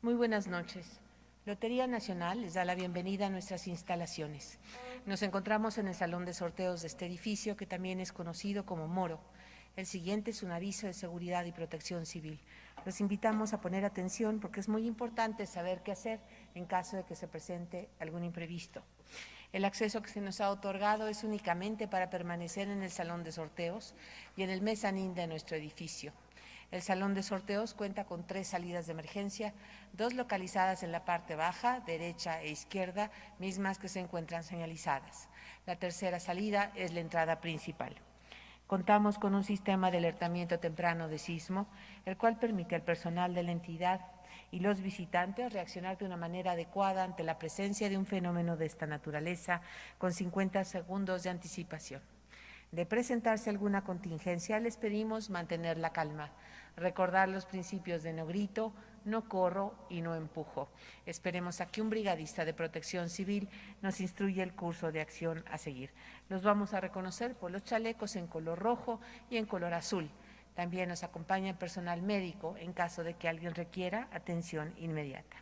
Muy buenas noches. Lotería Nacional les da la bienvenida a nuestras instalaciones. Nos encontramos en el salón de sorteos de este edificio, que también es conocido como Moro. El siguiente es un aviso de seguridad y protección civil. Los invitamos a poner atención porque es muy importante saber qué hacer en caso de que se presente algún imprevisto. El acceso que se nos ha otorgado es únicamente para permanecer en el salón de sorteos y en el mezanín de nuestro edificio. El salón de sorteos cuenta con 3 salidas de emergencia, 2 localizadas en la parte baja, derecha e izquierda, mismas que se encuentran señalizadas. La tercera salida es la entrada principal. Contamos con un sistema de alertamiento temprano de sismo, el cual permite al personal de la entidad y los visitantes reaccionar de una manera adecuada ante la presencia de un fenómeno de esta naturaleza con 50 segundos de anticipación. De presentarse alguna contingencia, les pedimos mantener la calma, recordar los principios de no grito, no corro y no empujo. Esperemos a que un brigadista de protección civil nos instruya el curso de acción a seguir. Los vamos a reconocer por los chalecos en color rojo y en color azul. También nos acompaña el personal médico en caso de que alguien requiera atención inmediata.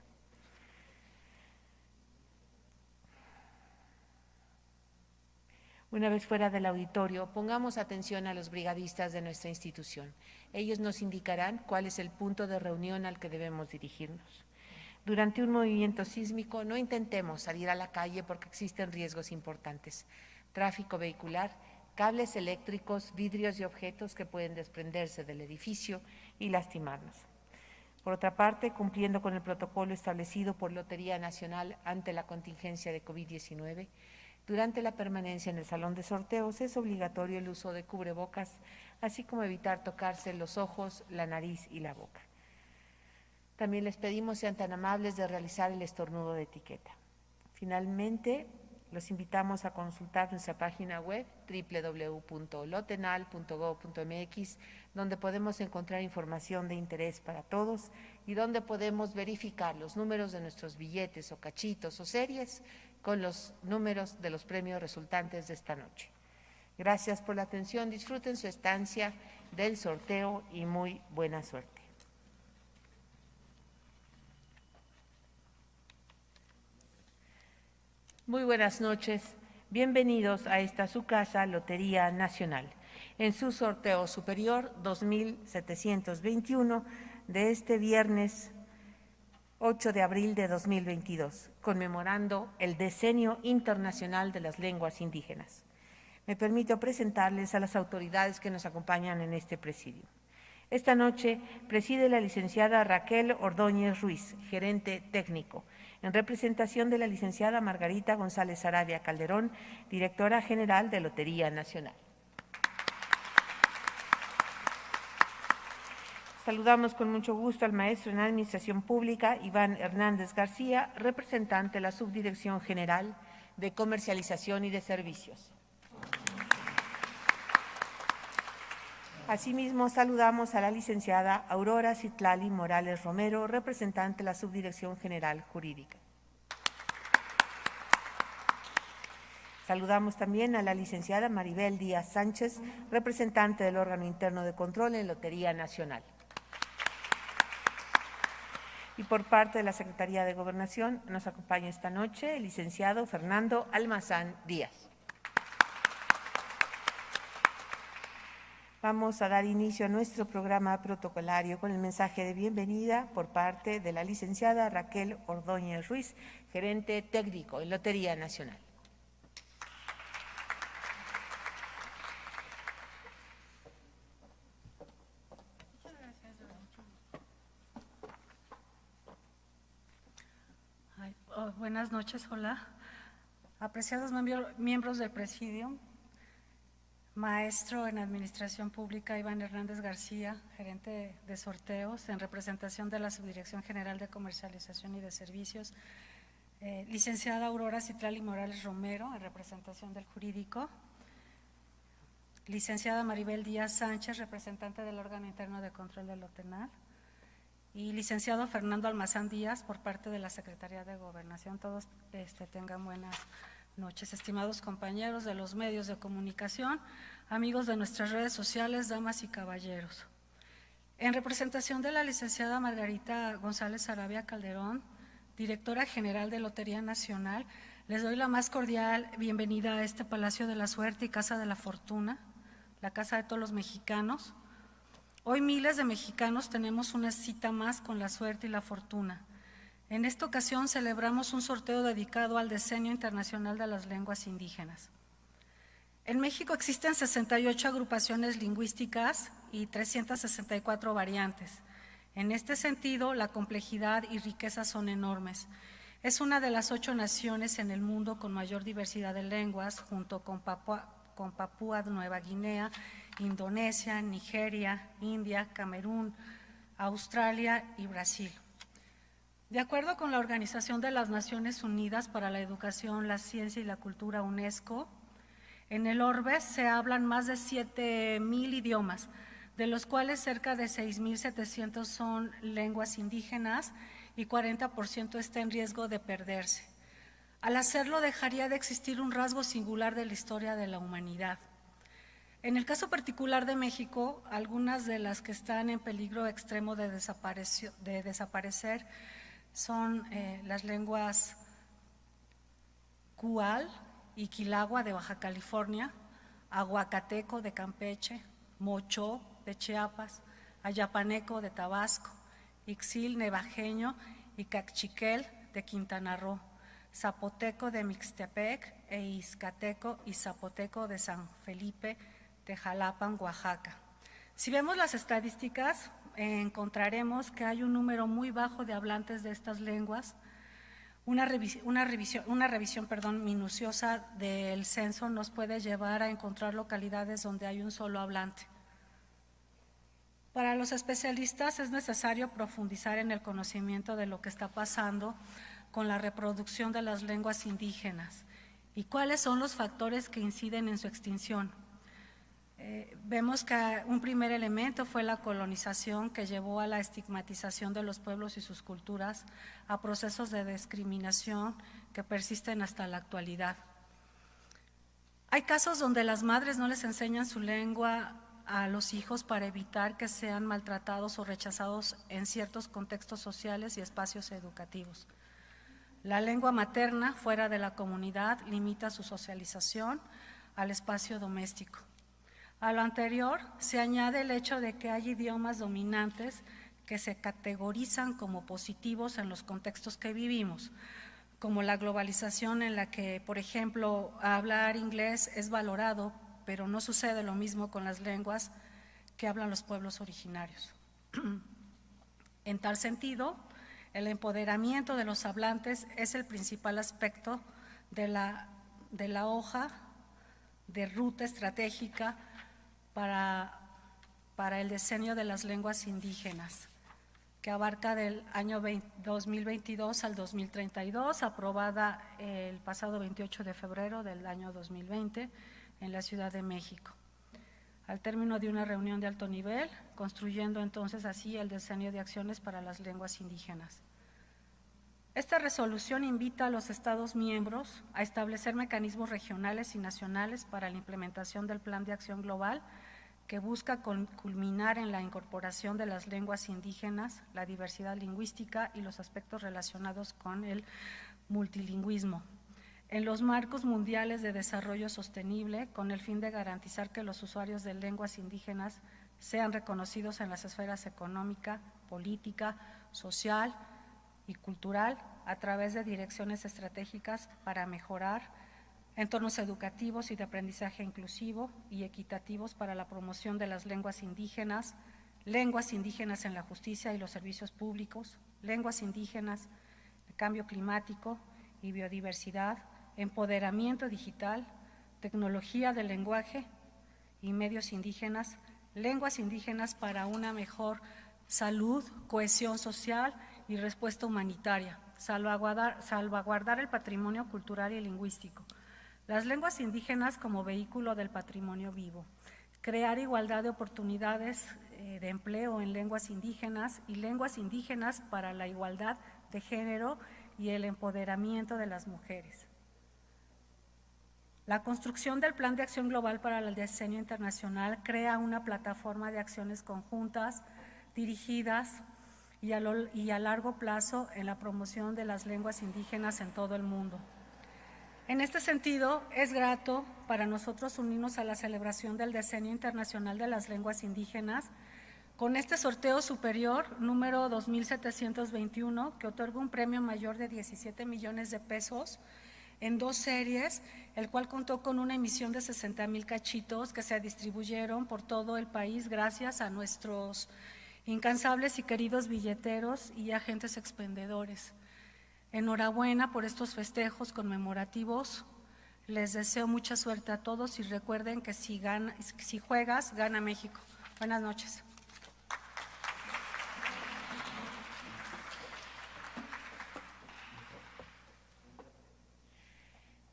Una vez fuera del auditorio, pongamos atención a los brigadistas de nuestra institución. Ellos nos indicarán cuál es el punto de reunión al que debemos dirigirnos. Durante un movimiento sísmico, no intentemos salir a la calle porque existen riesgos importantes. Tráfico vehicular, cables eléctricos, vidrios y objetos que pueden desprenderse del edificio y lastimarnos. Por otra parte, cumpliendo con el protocolo establecido por Lotería Nacional ante la contingencia de COVID-19, durante la permanencia en el salón de sorteos es obligatorio el uso de cubrebocas, así como evitar tocarse los ojos, la nariz y la boca. También les pedimos sean tan amables de realizar el estornudo de etiqueta. Finalmente, los invitamos a consultar nuestra página web www.lotenal.gov.mx, donde podemos encontrar información de interés para todos y donde podemos verificar los números de nuestros billetes o cachitos o series con los números de los premios resultantes de esta noche. Gracias por la atención, disfruten su estancia del sorteo y muy buena suerte. Muy buenas noches, bienvenidos a esta su casa, Lotería Nacional, en su sorteo superior 2721 de este viernes 8 de abril de 2022, conmemorando el Decenio Internacional de las Lenguas Indígenas. Me permito presentarles a las autoridades que nos acompañan en este presidio. Esta noche preside la licenciada Raquel Ordóñez Ruiz, gerente técnico, en representación de la licenciada Margarita González Arabia Calderón, directora general de Lotería Nacional. Saludamos con mucho gusto al maestro en Administración Pública, Iván Hernández García, representante de la Subdirección General de Comercialización y de Servicios. Asimismo, saludamos a la licenciada Aurora Citlali Morales Romero, representante de la Subdirección General Jurídica. Saludamos también a la licenciada Maribel Díaz Sánchez, representante del órgano interno de control en Lotería Nacional. Y por parte de la Secretaría de Gobernación nos acompaña esta noche el licenciado Fernando Almazán Díaz. Vamos a dar inicio a nuestro programa protocolario con el mensaje de bienvenida por parte de la licenciada Raquel Ordóñez Ruiz, gerente técnico en Lotería Nacional. Buenas noches, hola. Apreciados miembros del presidio, maestro en Administración Pública Iván Hernández García, gerente de sorteos en representación de la Subdirección General de Comercialización y de Servicios, licenciada Aurora Citlali Morales Romero, en representación del jurídico, licenciada Maribel Díaz Sánchez, representante del órgano interno de control de Lotenal, y licenciado Fernando Almazán Díaz por parte de la Secretaría de Gobernación. Todos tengan buenas noches, estimados compañeros de los medios de comunicación, amigos de nuestras redes sociales, damas y caballeros. En representación de la licenciada Margarita González Arabia Calderón, directora general de Lotería Nacional, les doy la más cordial bienvenida a este Palacio de la Suerte y Casa de la Fortuna, la casa de todos los mexicanos. Hoy miles de mexicanos tenemos una cita más con la suerte y la fortuna. En esta ocasión celebramos un sorteo dedicado al Decenio Internacional de las Lenguas Indígenas. En México existen 68 agrupaciones lingüísticas y 364 variantes. En este sentido, la complejidad y riqueza son enormes. Es una de las 8 naciones en el mundo con mayor diversidad de lenguas, junto con Papúa Nueva Guinea, Indonesia, Nigeria, India, Camerún, Australia y Brasil. De acuerdo con la Organización de las Naciones Unidas para la Educación, la Ciencia y la Cultura, UNESCO, en el orbe se hablan más de 7,000 idiomas, de los cuales cerca de 6,700 son lenguas indígenas y 40% está en riesgo de perderse. Al hacerlo, dejaría de existir un rasgo singular de la historia de la humanidad. En el caso particular de México, algunas de las que están en peligro extremo de desaparecer son las lenguas Cual y Quilagua de Baja California, Aguacateco de Campeche, Mochó de Chiapas, Ayapaneco de Tabasco, Ixil Nevajeño y Cachiquel de Quintana Roo, Zapoteco de Mixtepec e Izcateco y Zapoteco de San Felipe de Jalapan, Oaxaca. Si vemos las estadísticas, encontraremos que hay un número muy bajo de hablantes de estas lenguas. Una revisión minuciosa del censo nos puede llevar a encontrar localidades donde hay un solo hablante. Para los especialistas es necesario profundizar en el conocimiento de lo que está pasando con la reproducción de las lenguas indígenas y cuáles son los factores que inciden en su extinción. Vemos que un primer elemento fue la colonización, que llevó a la estigmatización de los pueblos y sus culturas, a procesos de discriminación que persisten hasta la actualidad. Hay casos donde las madres no les enseñan su lengua a los hijos para evitar que sean maltratados o rechazados en ciertos contextos sociales y espacios educativos. La lengua materna fuera de la comunidad limita su socialización al espacio doméstico. A lo anterior se añade el hecho de que hay idiomas dominantes que se categorizan como positivos en los contextos que vivimos, como la globalización en la que, por ejemplo, hablar inglés es valorado, pero no sucede lo mismo con las lenguas que hablan los pueblos originarios. En tal sentido, el empoderamiento de los hablantes es el principal aspecto de la hoja de ruta estratégica para el diseño de las lenguas indígenas, que abarca del año 2022 al 2032, aprobada el pasado 28 de febrero del año 2020 en la Ciudad de México, al término de una reunión de alto nivel, construyendo entonces así el diseño de acciones para las lenguas indígenas. Esta resolución invita a los Estados miembros a establecer mecanismos regionales y nacionales para la implementación del Plan de Acción Global que busca culminar en la incorporación de las lenguas indígenas, la diversidad lingüística y los aspectos relacionados con el multilingüismo en los marcos mundiales de desarrollo sostenible, con el fin de garantizar que los usuarios de lenguas indígenas sean reconocidos en las esferas económica, política, social y cultural a través de direcciones estratégicas para mejorar entornos educativos y de aprendizaje inclusivo y equitativos para la promoción de las lenguas indígenas en la justicia y los servicios públicos, lenguas indígenas, el cambio climático y biodiversidad, empoderamiento digital, tecnología del lenguaje y medios indígenas, lenguas indígenas para una mejor salud, cohesión social y respuesta humanitaria, salvaguardar el patrimonio cultural y lingüístico, las lenguas indígenas como vehículo del patrimonio vivo, crear igualdad de oportunidades de empleo en lenguas indígenas y lenguas indígenas para la igualdad de género y el empoderamiento de las mujeres. La construcción del Plan de Acción Global para el Diseño Internacional crea una plataforma de acciones conjuntas dirigidas y a largo plazo en la promoción de las lenguas indígenas en todo el mundo. En este sentido, es grato para nosotros unirnos a la celebración del Decenio Internacional de las Lenguas Indígenas con este sorteo superior número 2721, que otorga un premio mayor de 17 millones de pesos en 2 series, el cual contó con una emisión de 60,000 cachitos que se distribuyeron por todo el país gracias a nuestros incansables y queridos billeteros y agentes expendedores. Enhorabuena por estos festejos conmemorativos. Les deseo mucha suerte a todos y recuerden que si juegas, gana México. Buenas noches.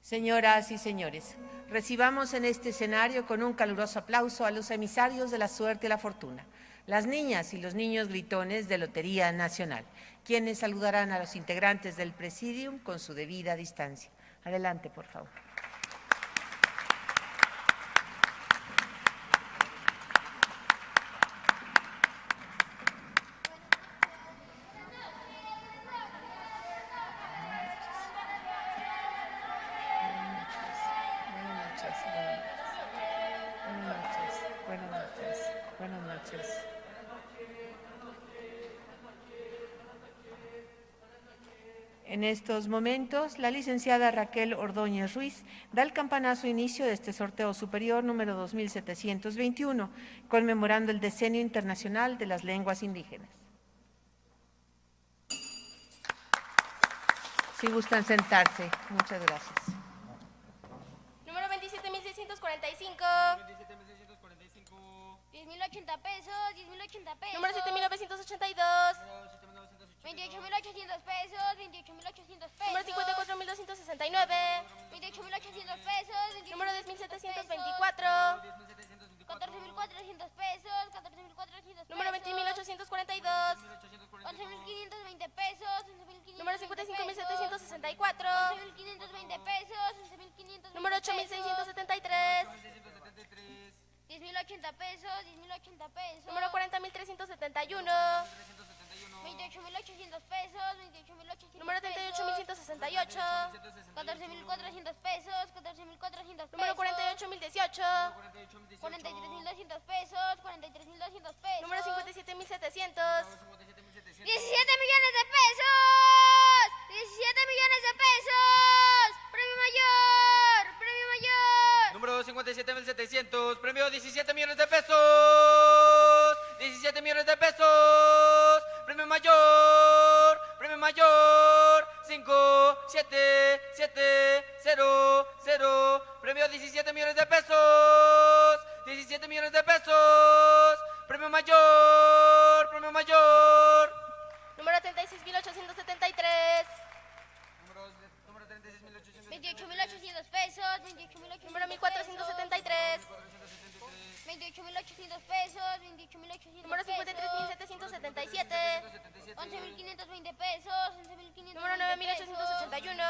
Señoras y señores, recibamos en este escenario con un caluroso aplauso a los emisarios de la suerte y la fortuna, las niñas y los niños gritones de Lotería Nacional, quienes saludarán a los integrantes del Presidium con su debida distancia. Adelante, por favor. Buenas noches. En estos momentos, la licenciada Raquel Ordóñez Ruiz da el campanazo inicio de este sorteo superior número 2721, conmemorando el Decenio Internacional de las Lenguas Indígenas. Si gustan sentarse. Muchas gracias. Número 27,645. 10,080 pesos, 10,080 pesos. Número 7,982. 28,800 pesos, 28,800 pesos. Número 54,269. 28,800 pesos, Número 10,724. 14,400 pesos, 14,400 pesos. Número 20,842. 11,520 pesos, 11,520 Número 55,764. 11,520 pesos, 11,520 Número 8,673. 10,080 pesos, 10,080 pesos. Número 40,371. 28,800 pesos, 28,800 Número 38,168. 14,400 pesos, 14,400 pesos. Número 48,018. 43,200 pesos, 43,200 pesos. Número 57,700. 17 millones de pesos, 17 millones de pesos. Premio mayor, premio mayor. Número 57,700, premio 17 millones de pesos. 17 millones de pesos. Premio mayor, premio mayor. 5, 7, 7, 0, 0. Premio 17 millones de pesos. 17 millones de pesos. Premio mayor, premio mayor. Número 36,873. Número 36,873. 28,800 pesos, 28,800 Número 1,473. 28,800 pesos, 28,800 Número pesos. 53,777. 11,520 pesos, 11,520 Número 9,881.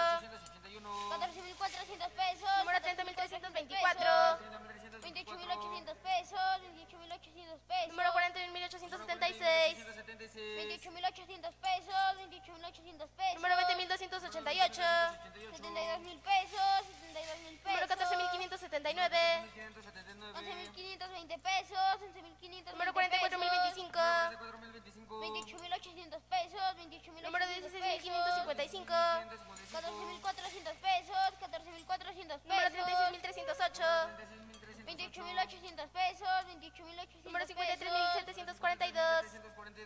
14,400 pesos. Número 30,324. 28,800 pesos, 28,800 pesos. Número 41,876. 28,800 pesos, 28,800 pesos. Número 20,288. 72,000 pesos, 72,000 pesos. Número 14,579. 11,520 pesos, 11,520 Número 44,025. 28,800 pesos, 28,800 Número 16,555. 14,400 pesos, 14,400 pesos. Número 36,308. 28,800 pesos, 28,800 Número pesos. 53,742.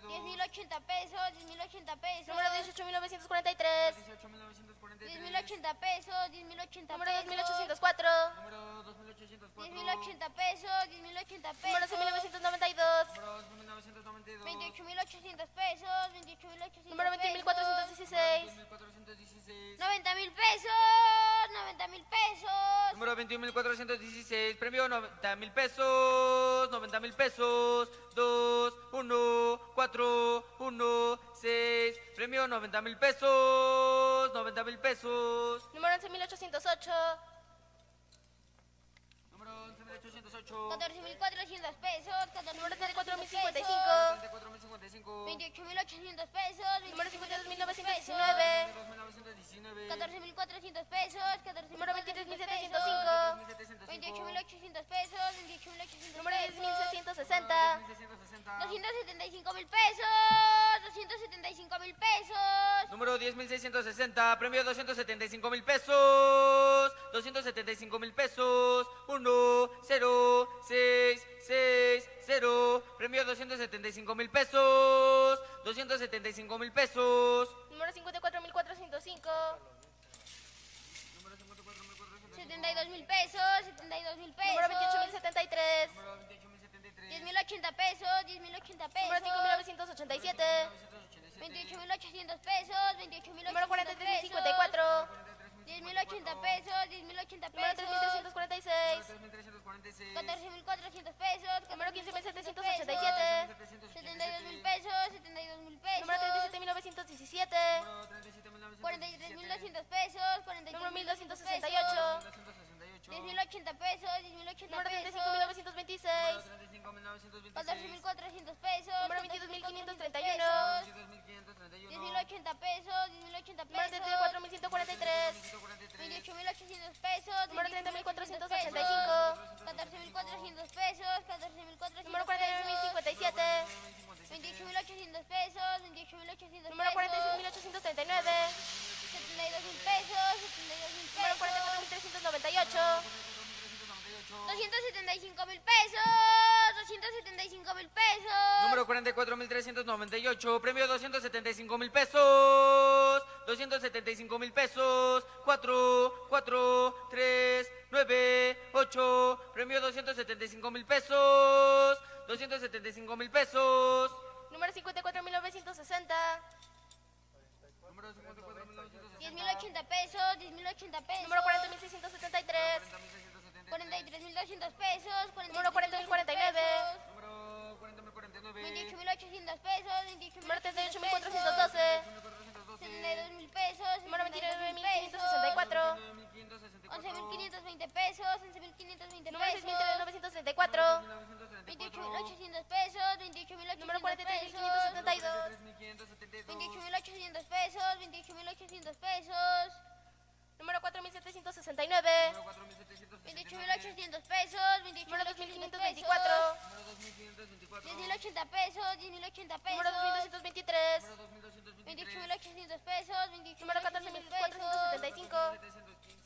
10,080 pesos, 10,080 pesos. Número 18,943. 10,080 pesos, 10,080 Número pesos. 2,804. 10,080 pesos, 10,080 pesos. Número 6,992. 28,800 pesos, 28,800 Número 20,416. 90,000 pesos, 90,000 pesos. Número 21,416, premio 90,000 pesos, 90,000 pesos, 2, 1, 4, 1, 6, premio 90,000 pesos, 90,000 pesos. Número 11,808. Número 11,808. 8. 14.400 pesos. Número 34.055. 34.055. 28.800 pesos. Número 52.919. 22.919. 14.400 pesos. Número 23.705. 28.800 pesos. 28.800 Número pesos. 10.660. 275.000 pesos. 275.000 pesos. Número 10.660, premio 275.000 pesos. 275.000 pesos. 1, 0, 6, 6, 0. Premio 275.000 pesos. 275.000 pesos. Número 54.405. 72.000 pesos. 72.000 pesos. Número 28.073. 10.080 pesos. 10.080 pesos. Número 5.987. 28.800 pesos. 28.800 Número pesos. 43.054. 10.080 pesos. 10.080 Número pesos. 3.346. 14.400 pesos. Número 15.787. 72.000 pesos. 72.000 pesos. Número 37.917. 43.200 pesos. Número 43.200 1.268. 10.080 pesos. 10.080 Número pesos. 35.926. 14.400 pesos. Número 22.531. 10.080 pesos. 10.080 Número pesos. 34.143. 28.800 pesos. Número 30.485. 14.400 pesos. 14.400 Número pesos. 49.057. 28.800 pesos. 28.800 Número 46.839. 72.000 pesos. 72.000 Número pesos. 44.398. 275.000 pesos. 275.000 pesos. Número 44.398, premio 275.000 pesos. 275.000 pesos. 4, 4, 3, 9, 8. Premio 275.000 pesos. 275.000 pesos. Número 54.960. Número 54.960. 10.080 pesos. 10.080 pesos. Número 40.673. 43.200 pesos. Número 40.049. Número 40.049. 28.800 pesos. 28.800 Número 38.412. 72.000 pesos. Número 29.564. 29.564. 11.520 pesos. 11.520 Número pesos. 6.934. 28.800 pesos. 28.800 Número pesos. 43.572. 28.800 pesos. 28.800 pesos. Número 4.769. 28.800 pesos. Número 28.800 2.524. 10.080 pesos. 10.080 pesos. Número 2.223. 28.800 pesos. 28.800 Número 14.475.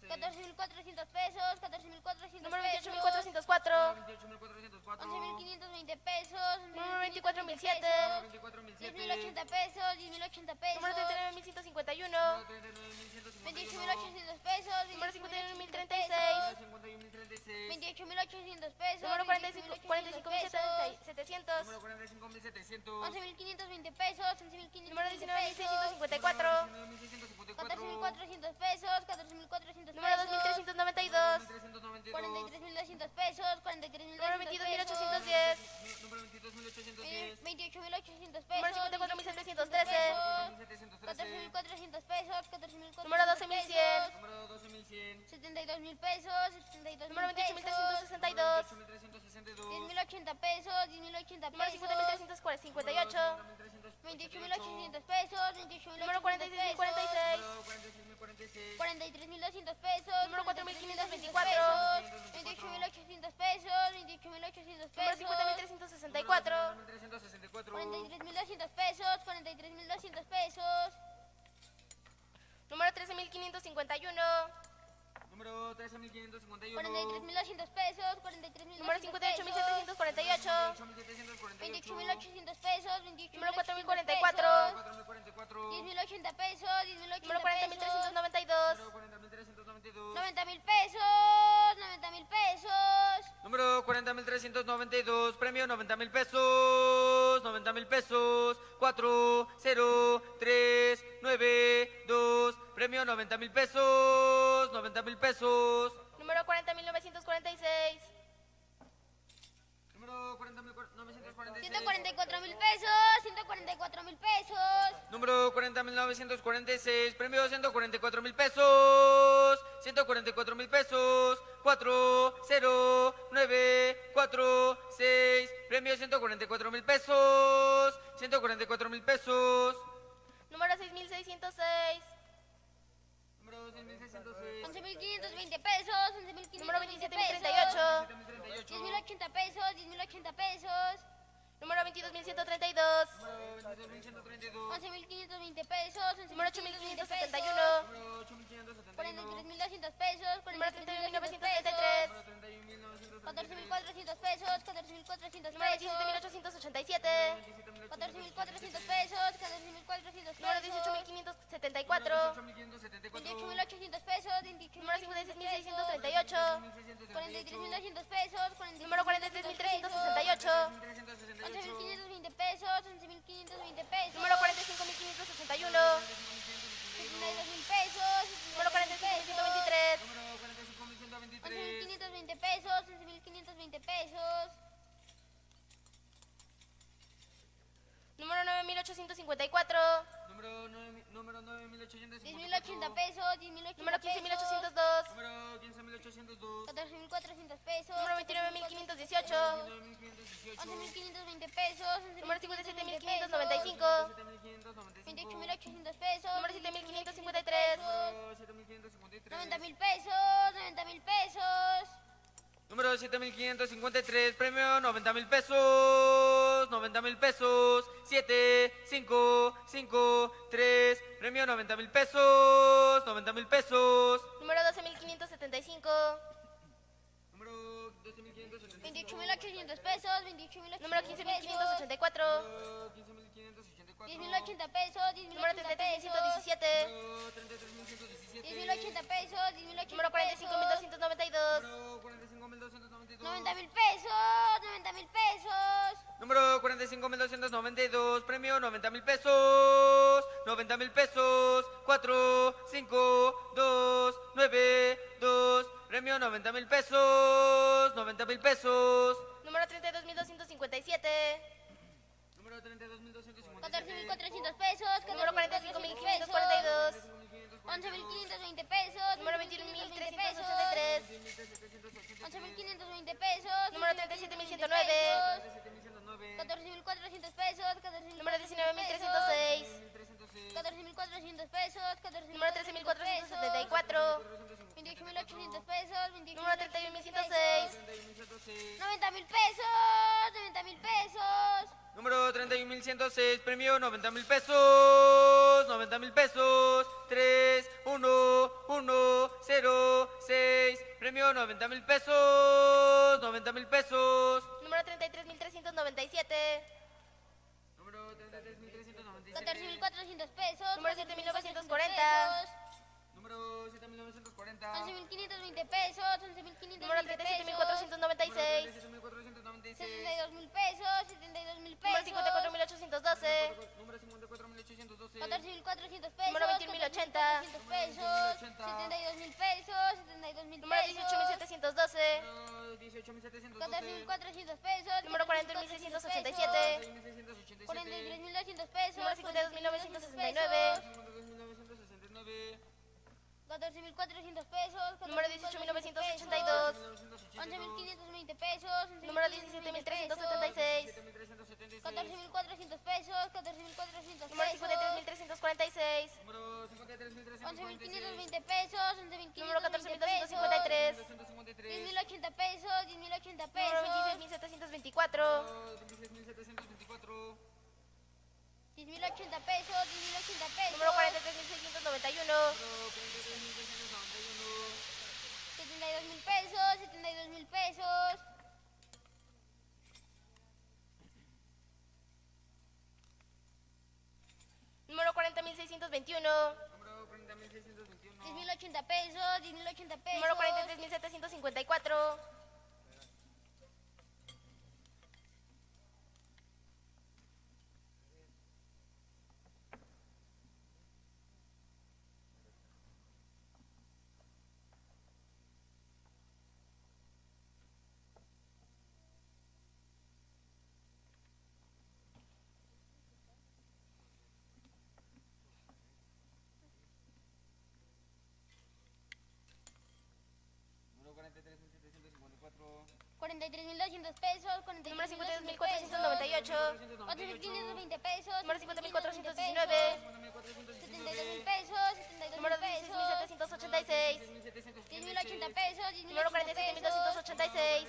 14.400 pesos. 14.400 Número pesos. 28.404. 11.520 pesos. Número 24.007. 10.080 pesos. 10.080 pesos. Número 39.151. 28.800 pesos. Número 51.036. 28.800 pesos. Número 45.700. 11.520 pesos. 11.520 Número pesos. 19.654. 14.400 pesos. 14.400 Número pesos. 2.392. 43.200 pesos. 43.200 Número 22.810. 28.800 pesos. Número 54.713. 14.400 pesos. 14.400 Número 12.100. 72.000 pesos. 72.000 Número pesos. 28.362. 10.080 pesos. 10.080 Número pesos. 50.358. 28.800 pesos. 28.800 Número 46.046. 43.200 pesos. Número 4.524. 28.800 pesos. 28.800 Número pesos. 50.364. 43.200 pesos. 43.200 pesos. Número 13.551. Número 13.551. 43.200 pesos. 43.200 Número 58.748. 28.800 pesos. Número 4.044. 10.080 pesos. 10.080 Número pesos. 40.392. 90.000 pesos. 90.000 pesos. Número 40.392, premio 90.000 pesos. 90.000 pesos. 4, 0, 3, 9, 2. Premio 90.000 pesos. 90.000 pesos. Número 40.946. Número 40.946. 144.000 pesos. 144.000 pesos. Número 40.946, premio 144.000 pesos. 144,000 pesos. 409446. Premio 144,000 pesos. 144,000 pesos. Número 6606. Número 6606. 11.520 pesos, 11.520 Número pesos. 27.038. 10.080 pesos, 10.080 pesos. Número 22.132. 11.520 pesos, Número 8.571. 43.200 pesos, Número 43.933. 31.933. 14.400 pesos, 14.400 Número pesos. 17.887. 14.400 pesos, 14.400 Número pesos. 18.574. 28.800 pesos, 28.800 Número 56.638. 43.200 pesos, 43.200 Número 43.368. 11.520 pesos, 11.520 pesos. Número 45.581. 72.000 pesos. Número 45.123. 11.520 pesos, 11.520 pesos. Número 9.854. Número 9.850. 10.080 pesos, 10.080 Número pesos. 15.802. Número 15.802. 14.400 pesos. Número 29.518. 11.520 pesos. Número 57.595. 28.800 pesos. Número 7.553. 90.000 pesos, 90.000 pesos. Número 7553, premio 90,000 pesos. 90,000 pesos. 7553, premio 90,000 pesos. 90,000 pesos. Número 12.575. Número 12,570. 28.800 pesos, 28.800 Número 15.584. 15,584. 10.080 pesos, 10.080 Número pesos. 33.117. 33,117. 10.080 pesos, 10.080 Número 45.292. Número 45,292. 90.000 pesos, 90.000 pesos. Número 45,292, premio 90,000 pesos. 90,000 pesos. 4, 5, 2, 9, 2, premio 90,000 pesos. 90,000 pesos. Número 32.257. Número 32,257. 14.400 pesos. Número 45.542. 11.520 pesos. Número 21.383. 11.520 pesos. Número 37.109. 14.400 pesos. Número 19.306. 14.400 pesos. Número 13.474. 28.800 pesos. Número 31.106. 90.000 pesos. 90.000 pesos. Número 31,106, premio 90,000 pesos. 90,000 pesos. 3, 1, 1, 0, 6, premio 90,000 pesos. 90,000 pesos. Número 33.397. Número 33,397. 14.400 pesos. Número 7.940. Número 7,940. 11.520 pesos. 11.520 Número pesos. 37.496. 37,496. 72.000 pesos. 72.000 Número pesos. 54.812. Número 54,812. 14.400 pesos. Número 21.080. 14.400 pesos. 72.000 pesos. 72.000 Número pesos. 18.712. Número 18,712. 14.400 pesos. Número 41.687. 41,687. 43.200 pesos. Número 52.969. 52,969. 14.400 pesos. Número 18.982. 11.520 pesos. Número 17.376. 14.400 pesos. 14.400 Número pesos. 53.346. Número 53,346. 11.520 pesos. 11.520 Número 14.253. 10.080 pesos. 10.080 Número pesos. 26.724. 26,724. 10.080 pesos. 10.080 pesos. Número 43.691. 72.000 pesos. 72.000 pesos. Número 40.621. Número 40,621. 10.080 pesos. 10.080 pesos. Número 43.754. 43.200 pesos, Número 42.498. 52.498. 8.520 pesos. Número 50.419. 72.000 pesos. 72.000 Número pesos. 16.786. 10.080 pesos. 10.080 Número pesos. 47.286.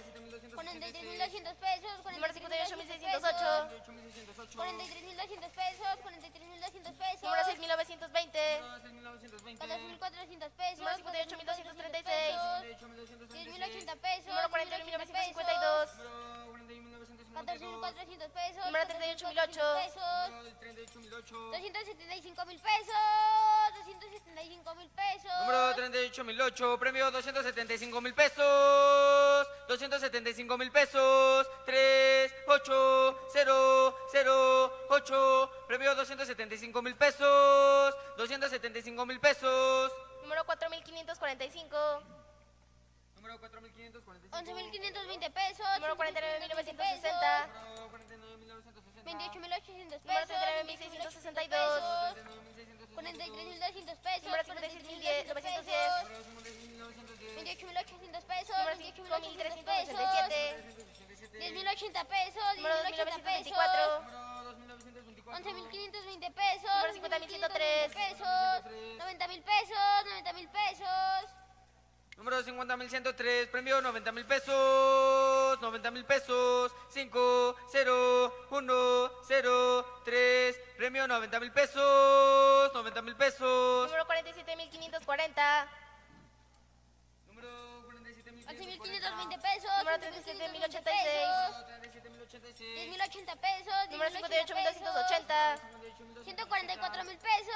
43.200 pesos. Número 58.608. 58.608. 43.200 pesos. 43.200 pesos. Número 6.920. 14.400 pesos. Número 58.236. 10.080 pesos. Número 41.952. 14.400 pesos. Número 38.008. 275.000 pesos. 275.000 pesos. Número 38.008, premio 275.000 pesos. 275.000 pesos. 38008, premio 275.000 pesos. 275.000 pesos. Número 4.545. Número 4.545. 11.520 pesos. Número 49.960. 28.800 Número pesos. 39.662. 43.200 pesos. Número 56.910. 28.800 pesos. Número 28.800 pesos. 5.367. 10.080 pesos. Número 10.080 pesos. 2.924. 11.520 pesos. Número 50.103. 50.103 pesos. 90.000 pesos. 90.000 pesos. Número 50.103, premio 90.000 pesos. 90.000 pesos. 50103, premio 90.000 pesos. 90.000 pesos. Número 47.540. Número 47.540. 11.520 pesos. Número 37.086 37.086. 10.080 pesos. Número 10.080 58.280. 144.000 pesos.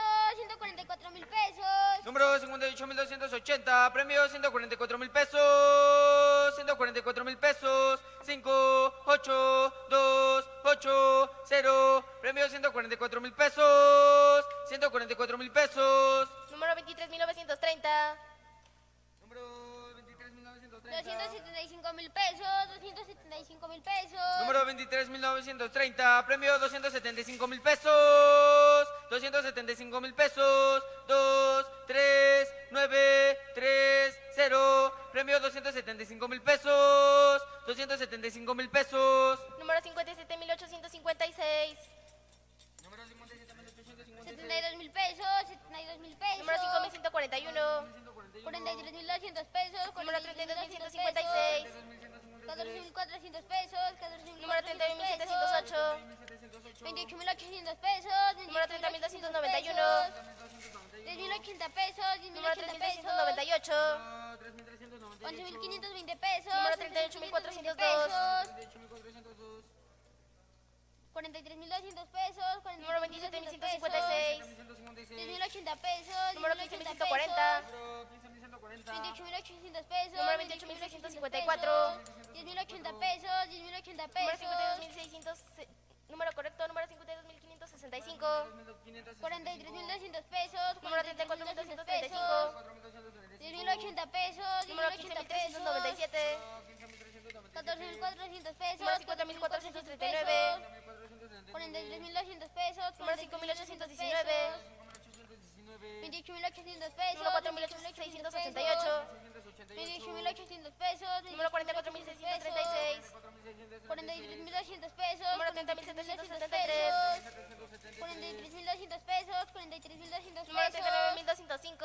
144.000 pesos. Número 58.280, premio 144.000 pesos. 144.000 pesos. 58280, premio 144.000 pesos. 144.000 pesos. Número 23.930. Número 23.930. 275.000 pesos. 275.000 pesos. Número 23.930, premio 275.000 pesos. 275.000 pesos. 23930, premio 275.000 pesos. 275.000 pesos. Número 57.856. Número 57.856. 72.000 pesos. 72.000 pesos. Número 5.141. 43.200 pesos. Número 42.200 32.156. 14.400 pesos. 14.400 Número 31.708. 28.800 pesos. Número 30.291. 10.080 pesos. Número 10.080 pesos. 3.398. 11.520 pesos. Número 38.402. pesos. 43.200 pesos. Número 27.156. 10.080 pesos. Número 15.140. 28.800 pesos. Número 28.654. 10.080 pesos. 10.080 Número pesos. 52.600. Número correcto, número 52.565. 43.200 pesos. Número 34.200 34.235. pesos. 10.080 pesos. Número 10.080 pesos. 15.397. 14.400 pesos. Número 50.439. 43.200 pesos. Número 5.819. 28.800 pesos. Número 4.688. 28.800 pesos. Número 44.636. 43.200 pesos. Número 30.773. 43.200 pesos. 43.200 Número pesos. 39.205.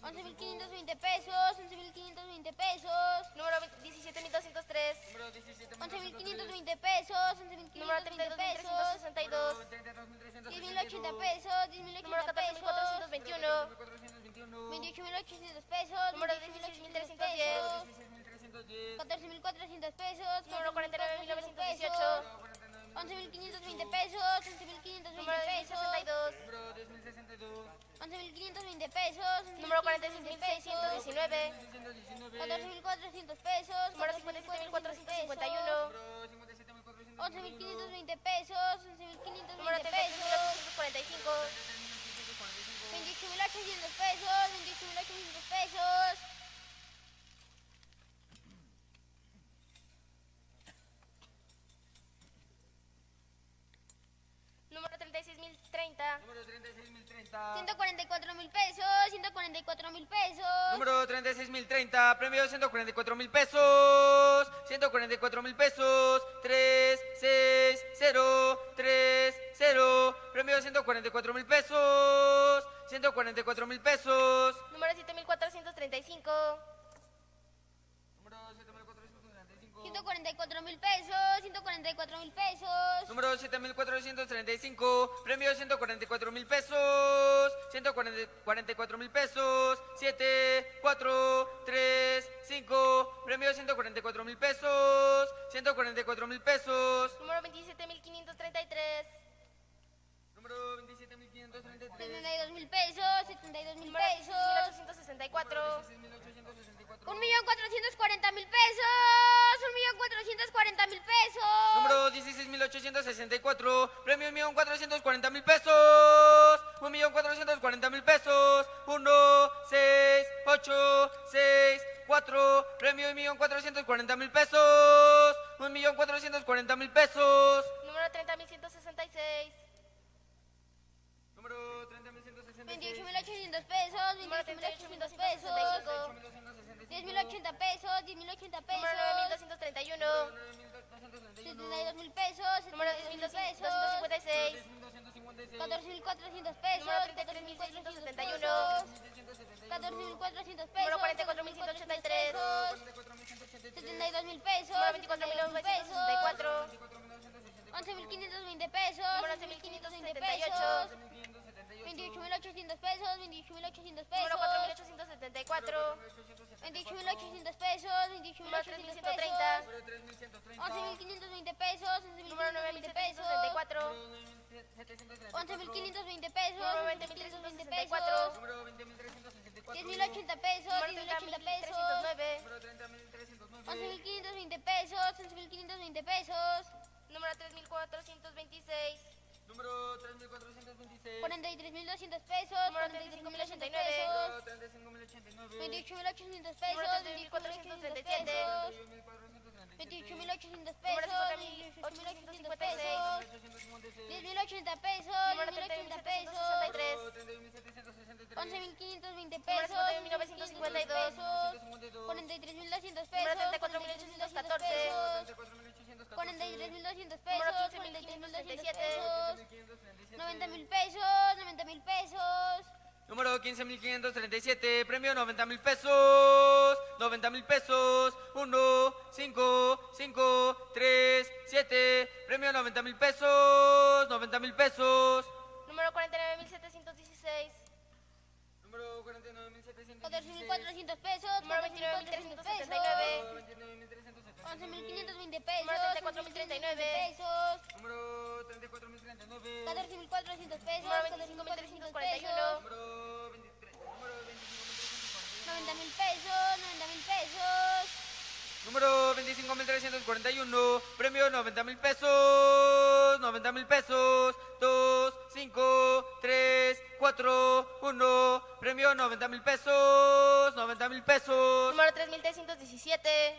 11.520 pesos. 11.520 pesos. Número 17.203. 11.520 pesos. Número 11.520 pesos. 32.362. 10.080 pesos. 10.080 Número pesos. 14.421. 28.800 pesos. Número 28.800 16.310. pesos. 14.400 pesos. Número 49.918 49.918. 11.520 pesos. 11.520 Número pesos. 10.62. 11.520 pesos. Número 46.619. 14.400 pesos. Número 57.451. 11.520 pesos. Número 11.520 pesos. 30.845. 28.800 pesos. 28.800 pesos. Número 36.030. Número 36.030, 30. 144.000 pesos, 144.000 pesos. Número 36.030, premio 144.000 pesos, 144.000 pesos, 3, 6, 0, 3, 0, premio 144.000 pesos, 144.000 pesos. Número 7.435. Número 7.435. 144.000 pesos, 144.000 pesos. Número 7.435, premio 144.000 pesos, 144.000 pesos, 7, 4, 3, 5, premio 144.000 pesos, 144.000 pesos. Número 27.533. Número 27.533. 72.000 pesos, 72.000 Número pesos. 16.864. 1.440.000 pesos, 1.440.000 pesos. Número 16.864, premio 1.440.000 pesos, 1.440.000 pesos, 1, 6, 8, 6, 4, premio 1.440.000 pesos, 1.440.000 pesos. Número 30.166. Número 30.166. 28.800 pesos, Número 28.800 pesos. 10.080 pesos, 10.080 Número pesos. 9.231. 72.000 pesos, Número 72.000 pesos. 10.256. 14.400 pesos, Número 14.400 33.671. pesos. 14.400 pesos. Número 44.183. 72.000 pesos. Número 72.000 pesos. 24.964. 11.520 pesos. Número 11.520 11.578. pesos. 28.800 pesos. 28.800 pesos. Número 4.874. 28.800 pesos. Número 28.800 3.130. pesos. 11.520 pesos. Número 11.520 pesos. 9.764. 11.520 pesos. Número 11.520 20.364. pesos. Número 20.364. 10.080 pesos. Número 10.080 pesos. 30.309. Número 30.309. 11.520 pesos. 11.520 pesos. Número 3.426. Número 3.426. 43.200 pesos. Número 43.200 35.089. pesos. 35.089. 28.800 pesos. Número 28.800 30.437. pesos. 28.437. 28.800 Número pesos. 50.856. 28.800 pesos. 10.080 pesos. Número 10.080 pesos. 31.763. 11.520 Número pesos. 59.952. 43.200 Número pesos. 34.814. 43.200 pesos. Número 43.200 15.567. pesos. 90.000 pesos. 90.000 pesos. Número 15.537, premio 90.000 pesos, 90.000 pesos, 1, 5, 5, 3, 7, premio 90.000 pesos, 90.000 pesos. Número 49.716. Número 49.716. 14.400 pesos. Número 14.400 pesos. 29.379. 11.520 pesos. Número 34.039. pesos. Número 34.039. 14.400 pesos. Número 14.341. 25.341. Número 23. Número 90.000 pesos. 90.000 pesos. Número 25.341, premio 90.000 pesos, 90.000 pesos, 2, 5, 3, 4, 1, premio 90.000 pesos, 90.000 pesos. Número 3.317.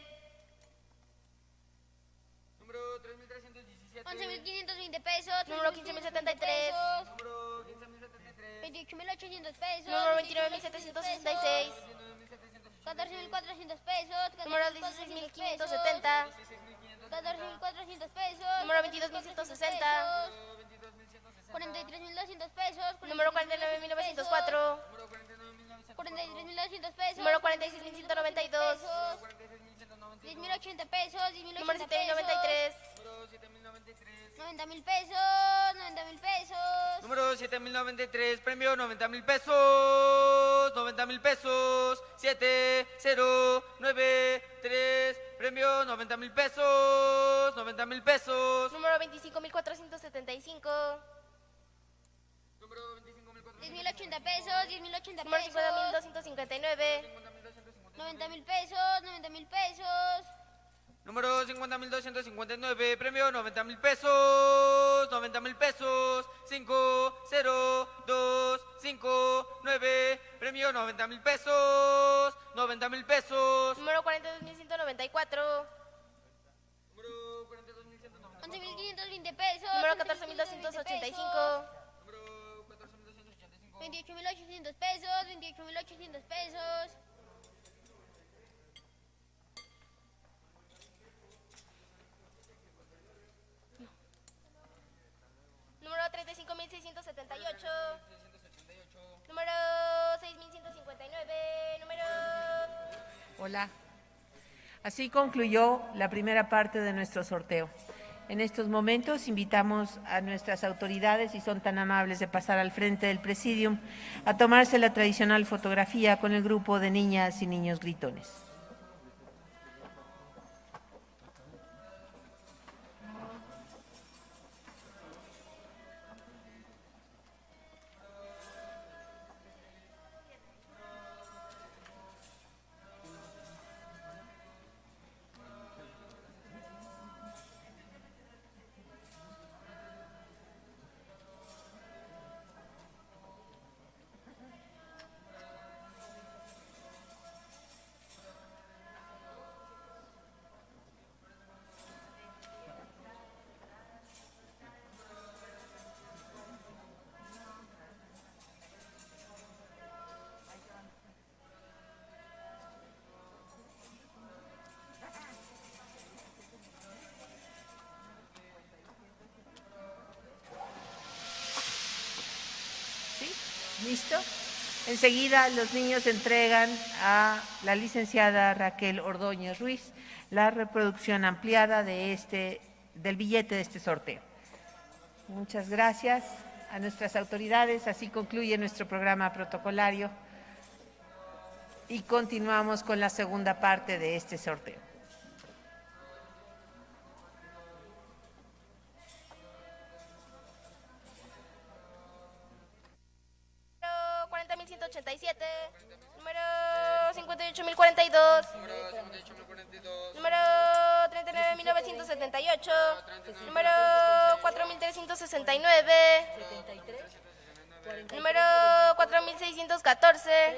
Número 3.317. 11.520 pesos. Número 15.073. pesos. Número 15.073. 28.800 pesos. Número 29.766. 14.400 pesos. Número 16.570. 14.400 pesos. Número 22.160. 43.200 pesos. Número 49.904. 43.200 pesos. Número 46.192. 10.080 pesos. 10.080 Número pesos. 7.093. 90.000 pesos. 90.000 pesos. Número 7.093, premio 90.000 pesos, 90.000 pesos, 7, 0, 9, 3, premio 90.000 pesos, 90.000 pesos. Número 25.475. Número 25.400. 10.080 pesos. 10.080 Número pesos. 50.259. 90.000 pesos. 90.000 pesos. Número 50.259, premio 90.000 pesos, 90.000 pesos, 5, 0, 2, 5, 9, premio 90.000 pesos, 90.000 pesos. Número 42.194. Número 42.190. 11.520 pesos. Número 11.520 14.285. Número 14.285. 28.800 pesos, 28.800 pesos. Número 35.678. Número 6.159. Número... Hola. Así concluyó la primera parte de nuestro sorteo. En estos momentos invitamos a nuestras autoridades, si son tan amables de pasar al frente del presidium, a tomarse la tradicional fotografía con el grupo de niñas y niños gritones. ¿Listo? Enseguida los niños entregan a la licenciada Raquel Ordóñez Ruiz la reproducción ampliada del billete de este sorteo. Muchas gracias a nuestras autoridades. Así concluye nuestro programa protocolario y continuamos con la segunda parte de este sorteo. Número 40.187. Número 58.042. Número 39.978. Número 4.369. Número 4.614.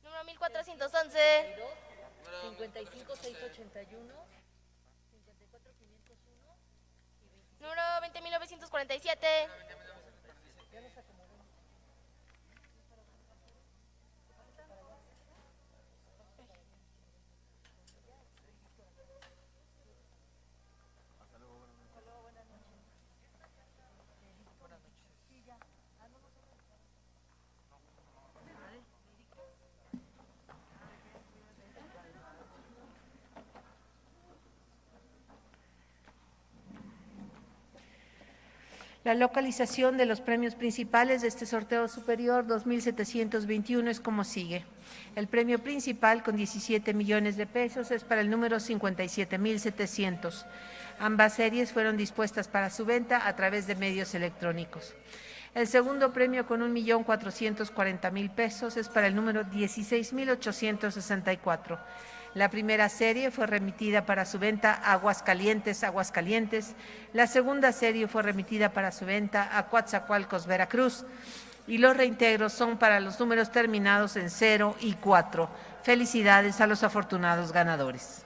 Número 1.411. 55681. Número 20.947. La localización de los premios principales de este sorteo superior 2721 es como sigue. El premio principal con 17 millones de pesos es para el número 57.700. Ambas series fueron dispuestas para su venta a través de medios electrónicos. El segundo premio con 1.440.000 pesos es para el número 16.864. La primera serie fue remitida para su venta a Aguascalientes, Aguascalientes. La segunda serie fue remitida para su venta a Coatzacoalcos, Veracruz. Y los reintegros son para los números terminados en 0 y 4. Felicidades a los afortunados ganadores.